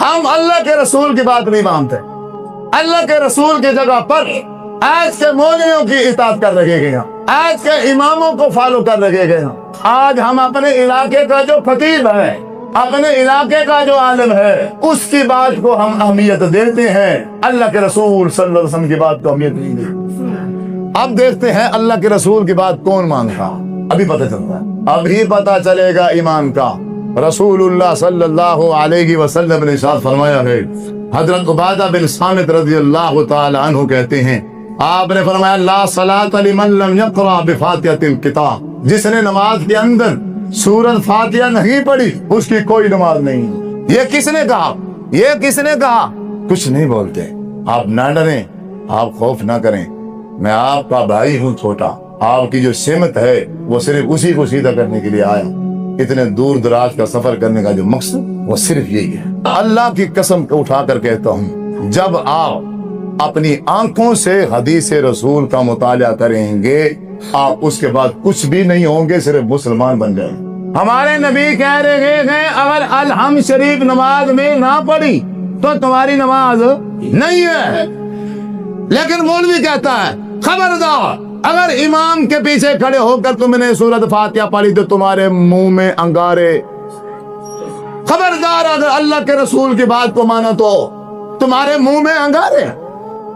ہم اللہ کے رسول کی بات نہیں مانتے، اللہ کے رسول کی جگہ پر آج کے مولویوں کی اطاعت کر رکھے گئے ہیں، آج کے اماموں کو فالو کر رکھے گئے ہیں۔ آج ہم اپنے علاقے کا جو خطیب ہے، اپنے علاقے کا جو عالم ہے، اس کی بات کو ہم اہمیت دیتے ہیں، اللہ کے رسول صلی اللہ علیہ وسلم کی بات کو اہمیت نہیں دیتے۔ اب دیکھتے ہیں اللہ کے رسول کی بات کون مانتا، ابھی پتہ چلتا ہے، ابھی پتہ چلے گا ایمان کا۔ رسول اللہ صلی اللہ علیہ وسلم نے ارشاد فرمایا ہے، حضرت عبادہ بن صامت رضی اللہ تعالی عنہ کہتے ہیں، آپ نے فرمایا لا صلاۃ لمن لم یقرأ بفاتحۃ الکتاب، جس نے نماز کے اندر سورۃ فاتحہ نہیں پڑھی اس کی کوئی نماز نہیں۔ یہ کس نے کہا؟ یہ کس نے کہا؟ کچھ نہیں بولتے، آپ نہ ڈریں، آپ خوف نہ کریں، میں آپ کا بھائی ہوں چھوٹا، آپ کی جو سمت ہے وہ صرف اسی کو سیدھا کرنے کے لیے آیا، اتنے دور دراز کا سفر کرنے کا جو مقصد وہ صرف یہی ہے۔ اللہ کی قسم کو اٹھا کر کہتا ہوں، جب آپ اپنی آنکھوں سے حدیث رسول کا مطالعہ کریں گے، آپ اس کے بعد کچھ بھی نہیں ہوں گے، صرف مسلمان بن جائیں۔ ہمارے نبی کہہ رہے ہیں اگر الحمد شریف نماز میں نہ پڑھی تو تمہاری نماز نہیں ہے، لیکن مولوی کہتا ہے خبردار اگر امام کے پیچھے کھڑے ہو کر تم نے سورۃ فاتحہ پڑھی تو تمہارے منہ میں انگارے، خبردار اگر اللہ کے رسول کی بات کو مانا تو تمہارے منہ میں انگارے۔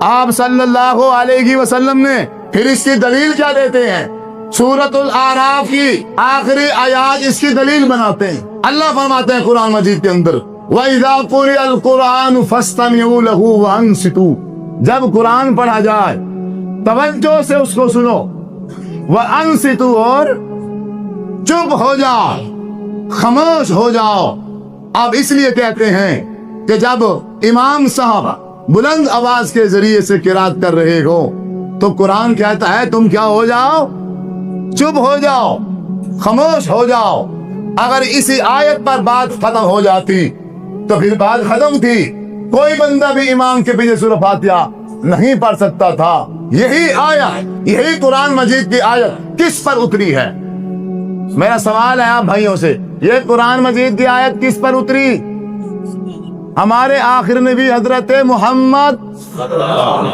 آپ صلی اللہ علیہ وسلم نے پھر اس کی دلیل کیا دیتے ہیں؟ سورۃ الاعراف کی آخری آیات اس کی دلیل بناتے ہیں۔ اللہ فرماتے ہیں قرآن مجید کے اندر وَإِذَا قُرِئَ الْقُرْآنُ فَاسْتَمِعُوا لَهُ وَأَنصِتُوا، جب قرآن پڑھا جائے توجہ سے اس کو سنو، وَأَنصِتُوا، اور چپ ہو جاؤ، خاموش ہو جاؤ۔ اب اس لیے کہتے ہیں کہ جب امام صاحب بلند آواز کے ذریعے سے قرات کر رہے ہو تو قرآن کہتا ہے تم کیا ہو جاؤ؟ چپ ہو جاؤ، خاموش ہو جاؤ۔ اگر اسی آیت پر بات ختم ہو جاتی تو پھر بات ختم تھی، کوئی بندہ بھی امام کے پیچھے سورۃ فاتحہ نہیں پڑھ سکتا تھا۔ یہی آیت، یہی قرآن مجید کی آیت کس پر اتری ہے؟ میرا سوال ہے آپ بھائیوں سے، یہ قرآن مجید کی آیت کس پر اتری؟ ہمارے آخر نبی حضرت محمد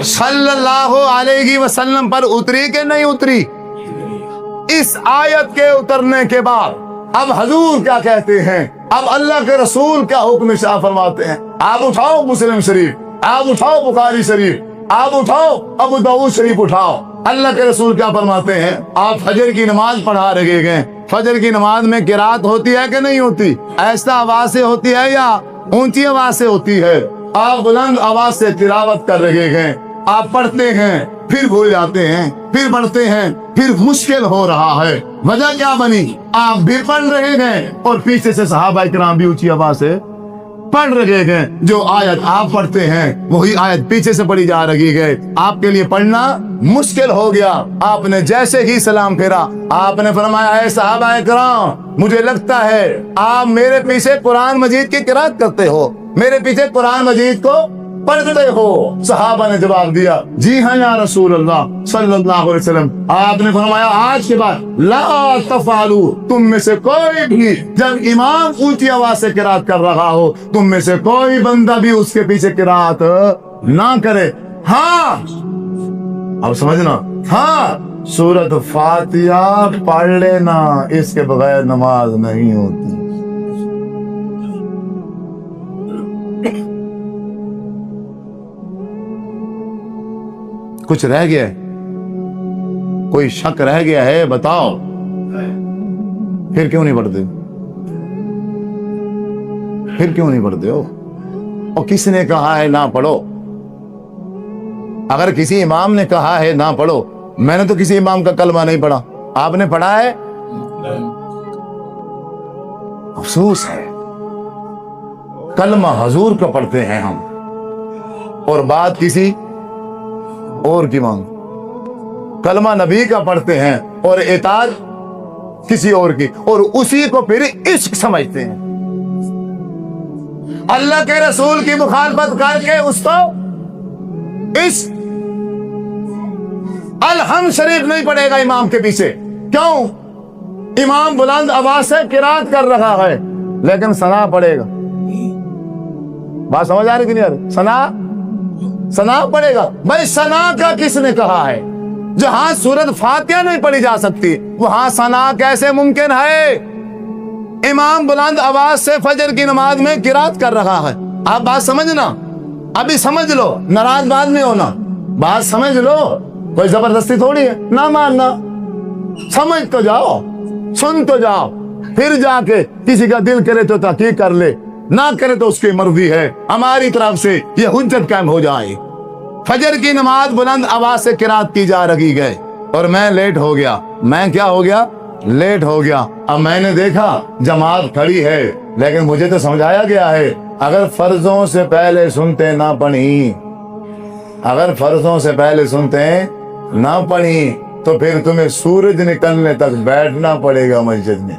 صلی اللہ علیہ وسلم پر اتری کہ نہیں اتری؟ اس آیت کے اترنے کے بعد اب حضور کیا کہتے ہیں، اب اللہ کے رسول کیا حکم شاہ فرماتے ہیں؟ آپ اٹھاؤ مسلم شریف، آپ اٹھاؤ بخاری شریف، آپ اٹھاؤ ابو داؤد شریف اٹھاؤ۔ اللہ کے رسول کیا فرماتے ہیں؟ آپ فجر کی نماز پڑھا رہے گئے، فجر کی نماز میں قرات ہوتی ہے کہ نہیں ہوتی؟ ایسا آواز سے ہوتی ہے یا اونچی آواز سے ہوتی ہے؟ آپ بلند آواز سے تلاوت کر رہے ہیں، آپ پڑھتے ہیں پھر بھول جاتے ہیں، پھر پڑھتے ہیں پھر مشکل ہو رہا ہے، وجہ کیا بنی؟ آپ بھی پڑھ رہے ہیں اور پیچھے سے صحابہ کرام بھی اونچی آواز سے پڑھ رہے ہیں، جو آیت آپ پڑھتے ہیں وہی آیت پیچھے سے پڑھی جا رہی ہے، آپ کے لیے پڑھنا مشکل ہو گیا۔ آپ نے جیسے ہی سلام پھیرا آپ نے فرمایا اے صحابہ کرام، مجھے لگتا ہے آپ میرے پیچھے قرآن مجید کی قرات کرتے ہو، میرے پیچھے قرآن مجید کو پڑھتے ہو۔ صحابہ نے جواب دیا جی ہاں یا رسول اللہ صلی اللہ علیہ وسلم۔ آپ نے فرمایا آج کے بعد لا تفعلوا، تم میں سے کوئی بھی جب امام اونچی آواز سے قرات کر رہا ہو تم میں سے کوئی بندہ بھی اس کے پیچھے قرات نہ کرے۔ ہاں اب سمجھنا، ہاں سورۃ فاتحہ پڑھ لینا، اس کے بغیر نماز نہیں ہوتی۔ کچھ رہ گیا ہے؟ کوئی شک رہ گیا ہے؟ بتاؤ، پھر کیوں نہیں پڑھتے؟ پھر کیوں نہیں پڑھتے ہو؟ اور کس نے کہا ہے نہ پڑھو؟ اگر کسی امام نے کہا ہے نہ پڑھو، میں نے تو کسی امام کا کلمہ نہیں پڑھا، آپ نے پڑھا ہے؟ افسوس ہے، کلمہ حضور کا پڑھتے ہیں ہم اور بات کسی اور کی مانگ، کلمہ نبی کا پڑھتے ہیں اور اطاعت کسی اور کی، اور اسی کو پھر عشق سمجھتے ہیں۔ اللہ کے رسول کی مخالفت کر کے اس کو عشق۔ الحمد شریف نہیں پڑھے گا امام کے پیچھے، کیوں؟ امام بلند آواز سے قرات کر رہا ہے لیکن ثنا پڑھے گا۔ بات سمجھ آ رہی کہ نہیں آ رہی؟ سنا پڑے گا بھائی. سنا کا کس نے کہا ہے؟ جہاں سورۃ فاتحہ نہیں پڑھی جا سکتی وہاں سنا کیسے ممکن ہے؟ امام بلند آواز سے فجر کی نماز میں قرات کر رہا ہے. آپ بات سمجھنا، ابھی سمجھ لو، ناراض بات نہیں ہونا، بات سمجھ لو. کوئی زبردستی تھوڑی ہے نہ ماننا. سمجھ تو جاؤ، سن تو جاؤ، پھر جا کے کسی کا دل کرے تو تحقیق کر لے، نہ کرے تو اس کی مرضی ہے. ہماری طرف سے یہ حجت قائم ہو جائے. فجر کی نماز بلند آواز سے قرات کی جا رہی ہے اور میں لیٹ ہو گیا. میں کیا ہو گیا؟ لیٹ ہو گیا. اب میں نے دیکھا جماعت کھڑی ہے، لیکن مجھے تو سمجھایا گیا ہے اگر فرضوں سے پہلے سنتے نہ پڑھی، اگر فرضوں سے پہلے سنتے نہ پڑھی تو پھر تمہیں سورج نکلنے تک بیٹھنا پڑے گا مسجد میں.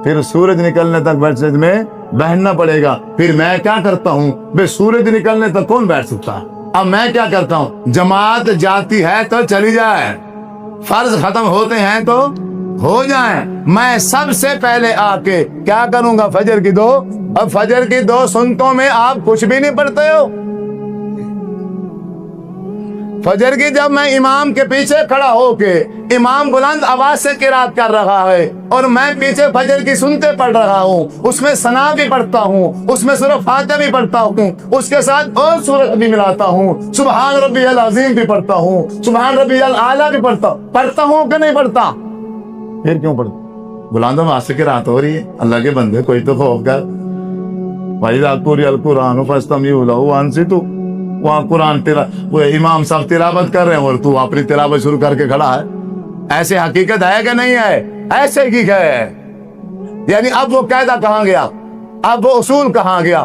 پھر سورج نکلنے تک مسجد میں بیٹھنا پڑے گا. پھر میں کیا کرتا ہوں بے سورج نکلنے تک کون بیٹھ سکتا؟ اب میں کیا کرتا ہوں، جماعت جاتی ہے تو چلی جائے، فرض ختم ہوتے ہیں تو ہو جائیں. میں سب سے پہلے آ کے کیا کروں گا؟ فجر کی 2. اب فجر کی 2 سنتوں میں آپ کچھ بھی نہیں پڑھتے ہو. فجر کی جب میں امام کے پیچھے کھڑا ہو کے امام بلند آواز سے قرات کر رہا ہے اور میں پیچھے فجر کی سنتے پڑھ رہا ہوں، اس میں ثنا بھی پڑھتا ہوں، اس میں سورۃ فاتحہ بھی پڑھتا ہوں، اس کے ساتھ اور سورت بھی ملاتا ہوں، سبحان ربی العظیم بھی پڑھتا ہوں، سبحان ربی الاعلیٰ بھی پڑھتا ہوں کہ نہیں پڑھتا؟ پھر کیوں پڑھتا؟ بلند آواز سے قرات ہو رہی ہے، اللہ کے بندے کوئی تو خوف کر. وَإِذَا قُرِئَ الْقُرْآنُ فَاسْتَمِعُوا لَهُ وَأَنصِتُوا. وہاں قرآن وہ امام صاحب تلاوت کر رہے ہیں اور تو اپنی تلاوت شروع کر کے کھڑا ہے. ایسے حقیقت ہے کہ نہیں ہے؟ ایسے حقیقت ہے. یعنی اب وہ قاعدہ کہاں گیا؟ اب وہ اصول کہاں گیا؟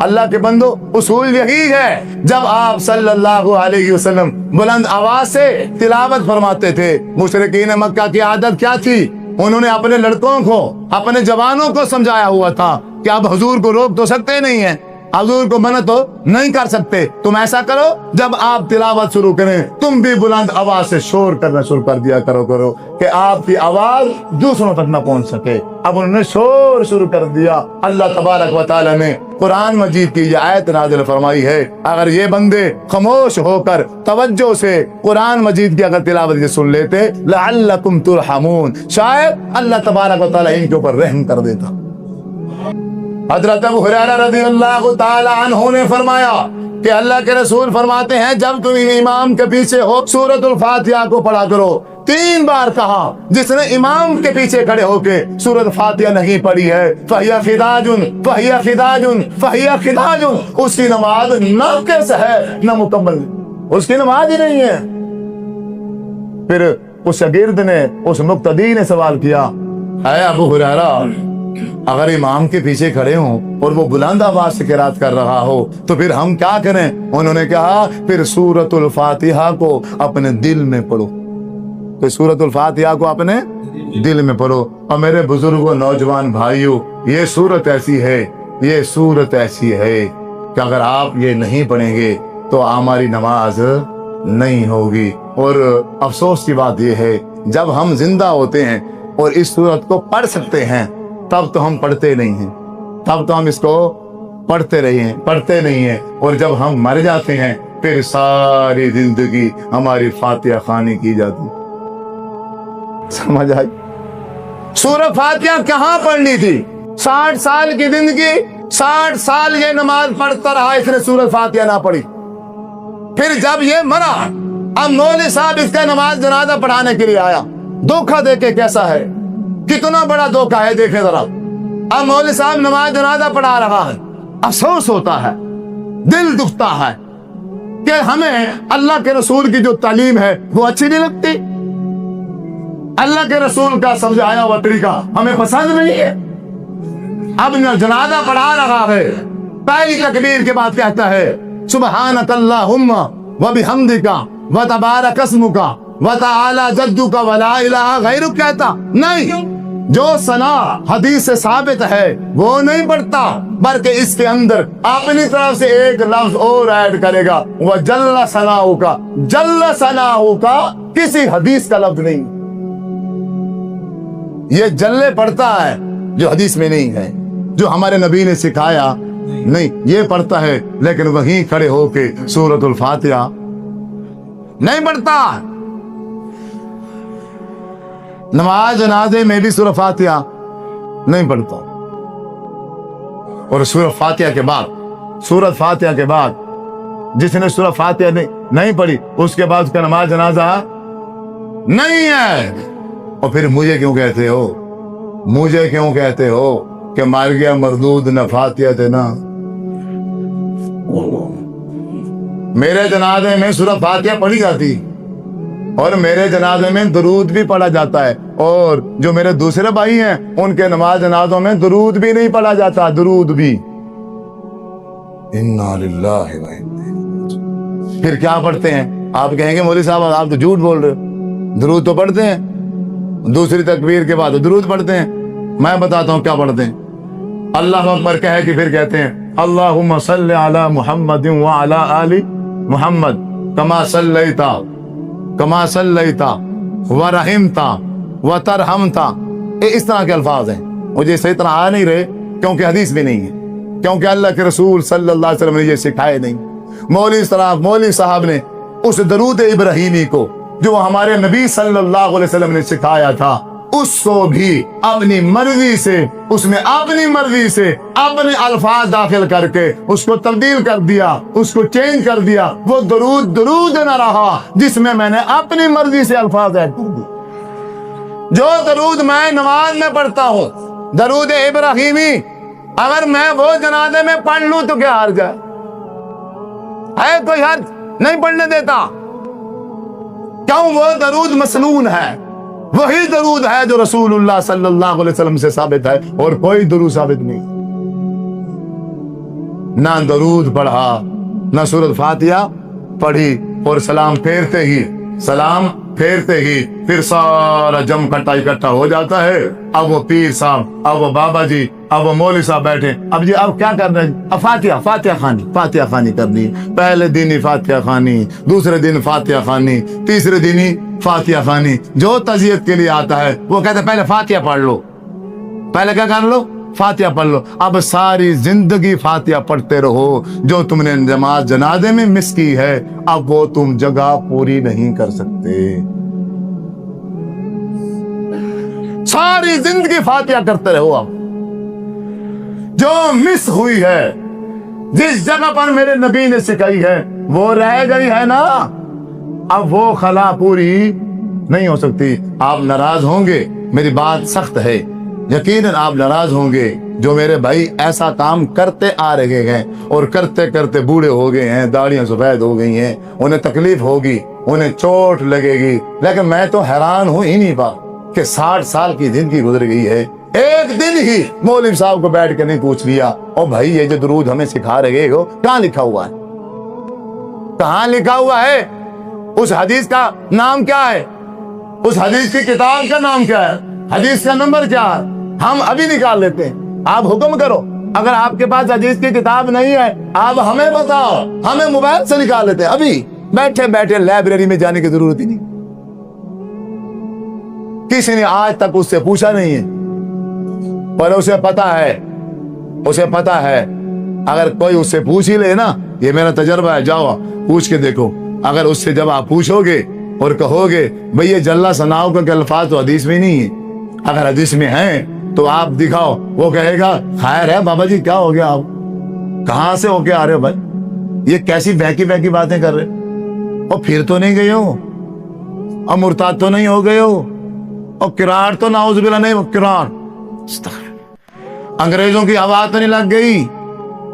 اللہ کے بندو اصول یہی ہے. جب آپ صلی اللہ علیہ وسلم بلند آواز سے تلاوت فرماتے تھے، مشرکین مکہ کی عادت کیا تھی؟ انہوں نے اپنے لڑکوں کو، اپنے جوانوں کو سمجھایا ہوا تھا کہ اب حضور کو روک تو سکتے نہیں ہیں، حضور کو منع تو نہیں کر سکتے. تم ایسا کرو جب آپ تلاوت شروع کریں تم بھی بلند آواز سے شور کرنا شروع کر دیا کرو کہ آپ کی آواز دوسروں تک نہ پہنچ سکے. اب انہوں نے شور شروع کر دیا. اللہ تبارک و تعالی نے قرآن مجید کی یہ آیت نازل فرمائی ہے، اگر یہ بندے خاموش ہو کر توجہ سے قرآن مجید کی اگر تلاوت یہ سن لیتے لعلکم ترحمون، شاید اللہ تبارک و تعالی ان کے اوپر رحم کر دیتا. حضرت ابو ہریرہ رضی اللہ تعالی عنہ نے فرمایا کہ اللہ کے رسول فرماتے ہیں جب تم امام کے پیچھے ہو سورۃ الفاتحہ کو پڑھا کرو. 3 بار کہا. جس نے امام کے پیچھے کھڑے ہو کے سورۃ فاتحہ نہیں پڑھی ہے فَهِيَ خِدَاجٌ فَهِيَ خِدَاجٌ فَهِيَ خِدَاجٌ، اس کی نماز ناقص ہے، نہ مکمل، اس کی نماز ہی نہیں ہے. پھر اس شاگرد نے، اس مقتدی نے سوال کیا، اے ابو ہریرہ اگر امام کے پیچھے کھڑے ہوں اور وہ بلند آواز سے قرات کر رہا ہو تو پھر ہم کیا کریں؟ انہوں نے کہا پھر سورۃ الفاتحہ کو اپنے دل میں پڑھو، پھر سورۃ الفاتحہ کو اپنے دل میں پڑھو. اور میرے بزرگوں، نوجوان بھائیوں، یہ سورت ایسی ہے، یہ سورت ایسی ہے کہ اگر آپ یہ نہیں پڑھیں گے تو ہماری نماز نہیں ہوگی. اور افسوس کی بات یہ ہے جب ہم زندہ ہوتے ہیں اور اس سورت کو پڑھ سکتے ہیں تب تو ہم پڑھتے نہیں ہیں، تب تو ہم اس کو پڑھتے نہیں ہیں. اور جب ہم مر جاتے ہیں پھر ساری زندگی ہماری فاتحہ خوانی کی جاتی. سمجھ آئی؟ سورہ فاتحہ کہاں پڑھنی تھی؟ 60 سال کی زندگی، 60 سال یہ نماز پڑھتا رہا، اس نے سورہ فاتحہ نہ پڑھی. پھر جب یہ مرا اب مولوی صاحب اس کا نماز جنازہ پڑھانے کے لیے آیا. دھوکہ دے کے کیسا ہے، کتنا بڑا دھوکہ ہے، دیکھیں ذرا. اب مولوی صاحب نماز جنازہ پڑھا رہا ہے، افسوس ہوتا ہے، دل دکھتا ہے کہ ہمیں اللہ کے رسول کی جو تعلیم ہے وہ اچھی نہیں لگتی، اللہ کے رسول کا سمجھایا ہوا طریقہ ہمیں پسند نہیں ہے. اب جنازہ پڑھا رہا ہے، پہلی تکبیر کے بعد کہتا ہے سبحانک اللہم وبحمدک وتبارک اسمک وتعالی جدک ولا الہ غیرک. کہتا نہیں، جو ثنا حدیث سے ثابت ہے وہ نہیں پڑھتا، بلکہ اس کے اندر اپنی طرف سے ایک لفظ اور ایڈ کرے گا، وہ جل ثناؤک. جل ثناؤک کسی حدیث کا لفظ نہیں، یہ جلے پڑھتا ہے جو حدیث میں نہیں ہے، جو ہمارے نبی نے سکھایا نہیں، یہ پڑھتا ہے لیکن وہیں کھڑے ہو کے سورۃ الفاتحہ نہیں پڑھتا۔ نماز جنازے میں بھی سورۃ فاتحہ نہیں پڑھتا، اور سورۃ فاتحہ کے بعد جس نے سورۃ فاتحہ نہیں پڑھی اس کے بعد اس کا نماز جنازہ نہیں ہے۔ اور پھر مجھے کیوں کہتے ہو کہ مر گیا مردود نہ فاتحہ تھے نا؟ میرے جنازے میں سورۃ فاتحہ پڑھی جاتی اور میرے جنازے میں درود بھی پڑھا جاتا ہے، اور جو میرے دوسرے بھائی ہیں ان کے نماز جنازوں میں درود بھی نہیں پڑھا جاتا، درود بھی۔ انا للہ و انا۔ پھر کیا پڑھتے ہیں؟ آپ کہیں گے مولوی صاحب آپ تو جھوٹ بول رہے ہو، درود تو پڑھتے ہیں، دوسری تکبیر کے بعد درود پڑھتے ہیں۔ میں بتاتا ہوں کیا پڑھتے ہیں۔ اللہ اکبر کہے کہ پھر کہتے ہیں اللہم صلی علی محمد وعلی آل محمد کما صلیت ورحمت وترحمت۔ اس طرح کے الفاظ ہیں، مجھے صحیح طرح آ نہیں رہے کیونکہ حدیث بھی نہیں ہے، کیونکہ اللہ کے رسول صلی اللہ علیہ وسلم نے یہ سکھائے نہیں۔ مولوی صاحب نے اس درود ابراہیمی کو جو ہمارے نبی صلی اللہ علیہ وسلم نے سکھایا تھا، اس کو بھی اپنی مرضی سے، اس میں اپنی مرضی سے اپنے الفاظ داخل کر کے اس کو تبدیل کر دیا، اس کو چینج کر دیا۔ وہ درود نہ رہا جس میں نے اپنی مرضی سے الفاظ ایڈ کر دیے۔ جو درود میں نماز میں پڑھتا ہوں، درود ابراہیمی، اگر میں وہ جنازے میں پڑھ لوں تو کیا حرج ہے؟ کوئی حرج نہیں پڑھنے دیتا، کیوں؟ وہ درود مسنون ہے، وہی درود ہے جو رسول اللہ صلی اللہ علیہ وسلم سے ثابت ہے، اور کوئی درود ثابت نہیں۔ نہ درود پڑھا، نہ سورۃ فاتحہ پڑھی، اور سلام پھیرتے ہی پھر سارا جم اکٹھا ہو جاتا ہے۔ اب وہ پیر صاحب، اب وہ بابا جی، اب وہ مولوی صاحب بیٹھے، اب کیا کر رہے ہیں؟ اب فاتحہ خانی کرنی، پہلے دن ہی فاتحہ خانی، دوسرے دن فاتحہ خانی، تیسرے دن ہی فاتحہ خانی۔ جو تعزیت کے لیے آتا ہے وہ کہتے ہیں پہلے فاتحہ پڑھ لو، پہلے کیا کر لو؟ فاتحہ پڑھ لو۔ اب ساری زندگی فاتحہ پڑھتے رہو، جو تم نے نماز جنازے میں مس کی ہے اب وہ تم جگہ پوری نہیں کر سکتے۔ ساری زندگی فاتحہ کرتے رہو۔ اب جو مس ہوئی ہے، جس جگہ پر میرے نبی نے سکھائی ہے وہ رہ گئی ہے نا، اب وہ خلا پوری نہیں ہو سکتی۔ آپ ناراض ہوں گے، میری بات سخت ہے، یقیناً آپ ناراض ہوں گے۔ جو میرے بھائی ایسا کام کرتے آ رہے ہیں اور کرتے کرتے بوڑھے ہو گئے ہیں، داڑیاں سفید ہو گئی ہیں، انہیں تکلیف ہوگی، انہیں چوٹ لگے گی، لیکن میں تو حیران ہوں ہی نہیں پا کہ 60 سال کی زندگی گزر گئی ہے، ایک دن ہی مولوی صاحب کو بیٹھ کے نہیں پوچھ لیا او بھائی یہ جو درود ہمیں سکھا رہے ہو کہاں لکھا ہوا ہے؟ کہاں لکھا ہوا ہے؟ اس حدیث کا نام کیا ہے؟ اس حدیث کی کتاب کا نام کیا ہے؟ حدیث کا نمبر کیا ہے؟ ہم ابھی نکال لیتے ہیں، آپ حکم کرو۔ اگر آپ کے پاس حدیث کی کتاب نہیں ہے آپ ہمیں بتاؤ، ہمیں موبائل سے نکال لیتے ہیں، ابھی بیٹھے بیٹھے لائبریری میں جانے کی ضرورت ہی نہیں۔ کسی نے آج تک اس سے پوچھا نہیں ہے، پر اسے پتا ہے اگر کوئی اس سے پوچھ ہی لے نا، یہ میرا تجربہ ہے، جاؤ پوچھ کے دیکھو، اگر اس سے جب آپ پوچھو گے اور کہو گے بھئی یہ جلہ ثناؤ کے الفاظ تو حدیث میں نہیں ہے، اگر حدیث میں ہیں تو آپ دکھاؤ، وہ کہے گا خیر ہے بابا جی کیا ہو گیا، آپ کہاں سے ہو کے آ رہے ہو بھائی، یہ کیسی بہکی باتیں کر رہے، اور پھر تو نہیں گئے ہو، اور مرتاد تو نہیں ہو گئے ہو، اور قرار تو نعوذ باللہ نہیں، قرار انگریزوں کی ہوا تو نہیں لگ گئی،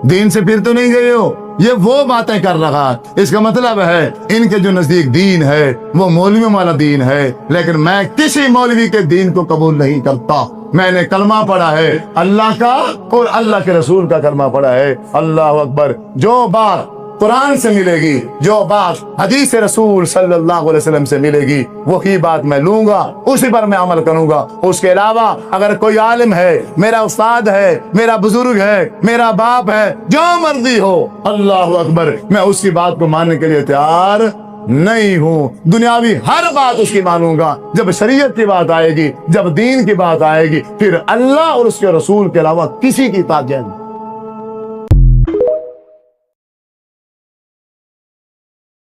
دین سے پھر تو نہیں گئے ہو، یہ وہ باتیں کر رہا۔ اس کا مطلب ہے ان کے جو نزدیک دین ہے وہ مولویوں والا دین ہے، لیکن میں کسی مولوی کے دین کو قبول نہیں کرتا۔ میں نے کلمہ پڑھا ہے اللہ کا اور اللہ کے رسول کا کلمہ پڑھا ہے، اللہ اکبر۔ جو بات قرآن سے ملے گی، جو بات حدیث رسول صلی اللہ علیہ وسلم سے ملے گی، وہی بات میں لوں گا، اسی پر میں عمل کروں گا۔ اس کے علاوہ اگر کوئی عالم ہے، میرا استاد ہے، میرا بزرگ ہے، میرا باپ ہے، جو مرضی ہو، اللہ اکبر، میں اس کی بات کو ماننے کے لیے تیار نہیں ہوں۔ دنیاوی ہر بات اس کی مانوں گا، جب شریعت کی بات آئے گی، جب دین کی بات آئے گی، پھر اللہ اور اس کے رسول کے علاوہ کسی کی اطاعت جائز نہیں۔